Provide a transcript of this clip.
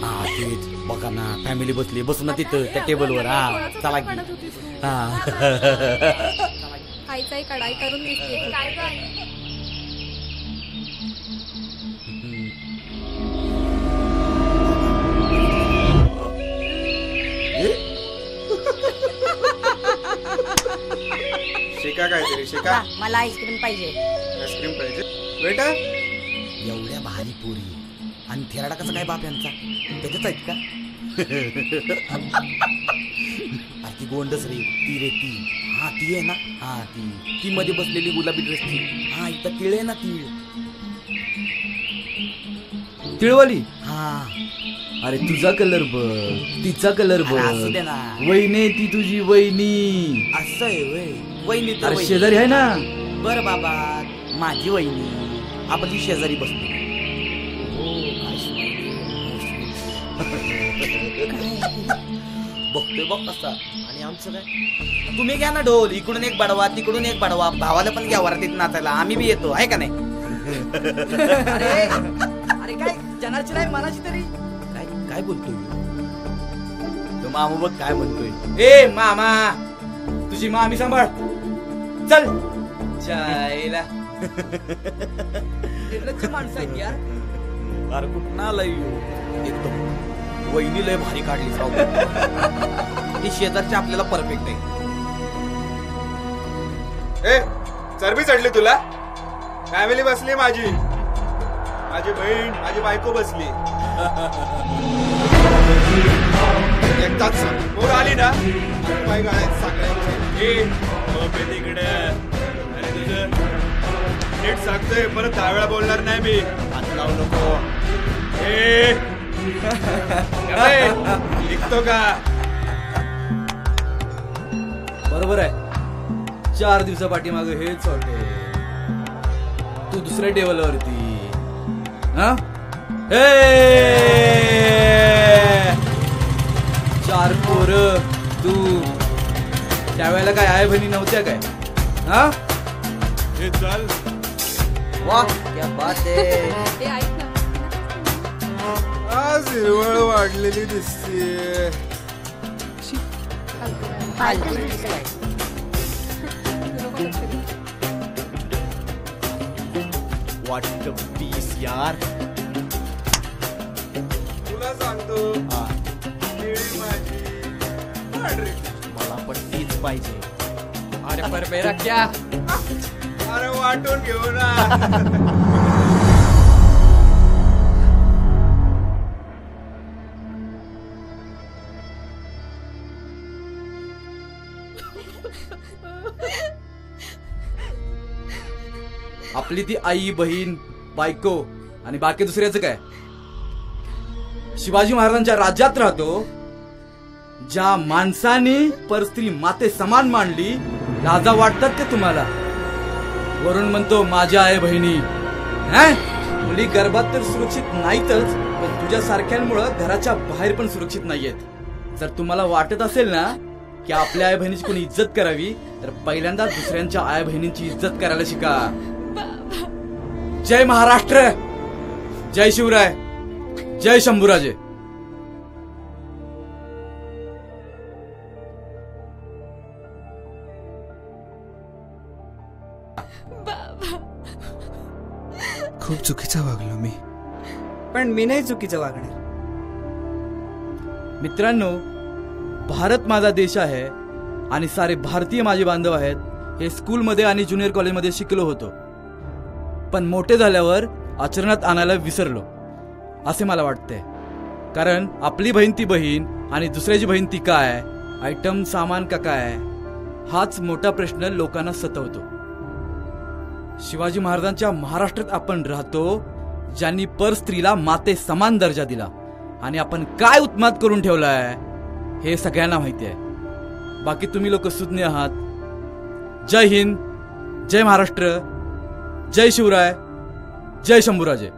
हा तेच बघा ना, फॅमिली बसली, बसू ना तिथं त्या टेबलवर. हा चला की. हा खायचाही कढाई करून दिसते. शिका काहीतरी शिका. मला आईस्क्रीम पाहिजे. आईस्क्रीम पाहिजे बेटा. एवढ्या भारी पोरी आणि थेराडा कसा काय बाप यांचा त्याच्याच आहेत का? ती गोंडस रे, ती रे ती. हा ती आहे ना. हा ती मध्ये बसलेली गुलाबी ड्रेसची. हा इथं तिळ आहे ना, तिळ. तिळवाली. हा अरे तुझा कलर बघ, तिचा कलर बघ. असू दे ना. वहिनी ती तुझी वहिनी. असं आहे वय. वहिनी तर अरे शेजारी आहे ना. बर बाबा, माझी वहिनी आपली शेजारी बसली. बघतोय बघ कसा. आणि आमचं काय, तुम्ही घ्या ना ढोल. इकडून एक बडवा, तिकडून एक बडवा. भावाला पण घ्या वरातीत नाचायला. आम्ही बी येतो, आहे का नाही? अरे काय जनाची नाही मनाची तरी. काय काय बोलतोय तो मामू? बघ काय म्हणतोय. ए मामा, तुझी मामी सांभाळ. चल जायला. माणसं आहेत यार. अरे कुठं आलाय एकदम. वहिनी लय भारी काढली राव. ती शेजारची आपल्याला परफेक्ट आहे. ए चरबी चढली तुला. फॅमिली बसली माझी. माझी बहीण, माझी बायको बसली. एकदाच मोर आली ना पाय गाळ्यात सगळ्यांची. अरे तुझं नीट सांगतोय, परत 10 वेळा बोलणार नाही मी. हात लावू नको. लिखतो का? बरोबर आहे. 4 दिवसापाठीमागे हेच हॉटेल, तू दुसऱ्या टेबलवरती. हा 4 पोरं, तू. त्यावेळेला काय आई बहिणी नव्हत्या काय? हा हे चल. वाह क्या बात आहे. ते ऐक ना. आज हिरवळ वाढलेली दिसते. व्हॉट पीस यार. तुला सांगतो केळी माझी. मला पण तीच पाहिजे. अरे पर मेरा क्या. अरे वाटून घेऊ ना. आपली ती आई, बहीण, बायको आणि बाकी दुसऱ्याचं काय? शिवाजी महाराजांच्या राज्यात राहतो. ज्या माणसाने परस्त्री माते समान मांडली, राजा वाटतात का तुम्हाला? वरून म्हणतो माझ्या आई बहिणी. मुली गर्भात तर सुरक्षित नाहीतच, पण तुझ्या सारख्यांमुळं घराच्या बाहेर पण सुरक्षित नाहीयेत. जर तुम्हाला वाटत असेल ना की आपल्या आई बहिणीची कोणी इज्जत करावी, तर पहिल्यांदा दुसऱ्यांच्या आई बहिणींची इज्जत करायला शिका. जय महाराष्ट्र, जय शिवराय, जय शंभूराजे. खूप चुकीचा वागलो मी. पण मी नाही चुकीचं वागणार. मित्रांनो, भारत माझा देश आहे आणि सारे भारतीय माझे बांधव आहेत. हे स्कूलमध्ये आणि ज्युनियर कॉलेजमध्ये शिकलो होतो, पण मोठे झाल्यावर आचरणात आणायला विसरलो असे मला वाटते. कारण आपली बहीण ती बहीण आणि दुसऱ्याची बहीण ती काय, आयटम सामान का काय, हाच मोठा प्रश्न लोकांना सतवतो. शिवाजी महाराजांच्या महाराष्ट्रात आपण राहतो, ज्यांनी पर स्त्रीला माते समान दर्जा दिला, आणि आपण काय उत्माद करून ठेवलाय हे सगळ्यांना माहिती आहे. बाकी तुम्ही लोक सुज्ञ आहात. जय हिंद, जय महाराष्ट्र, जय शिवराय, जय शंभूराजे.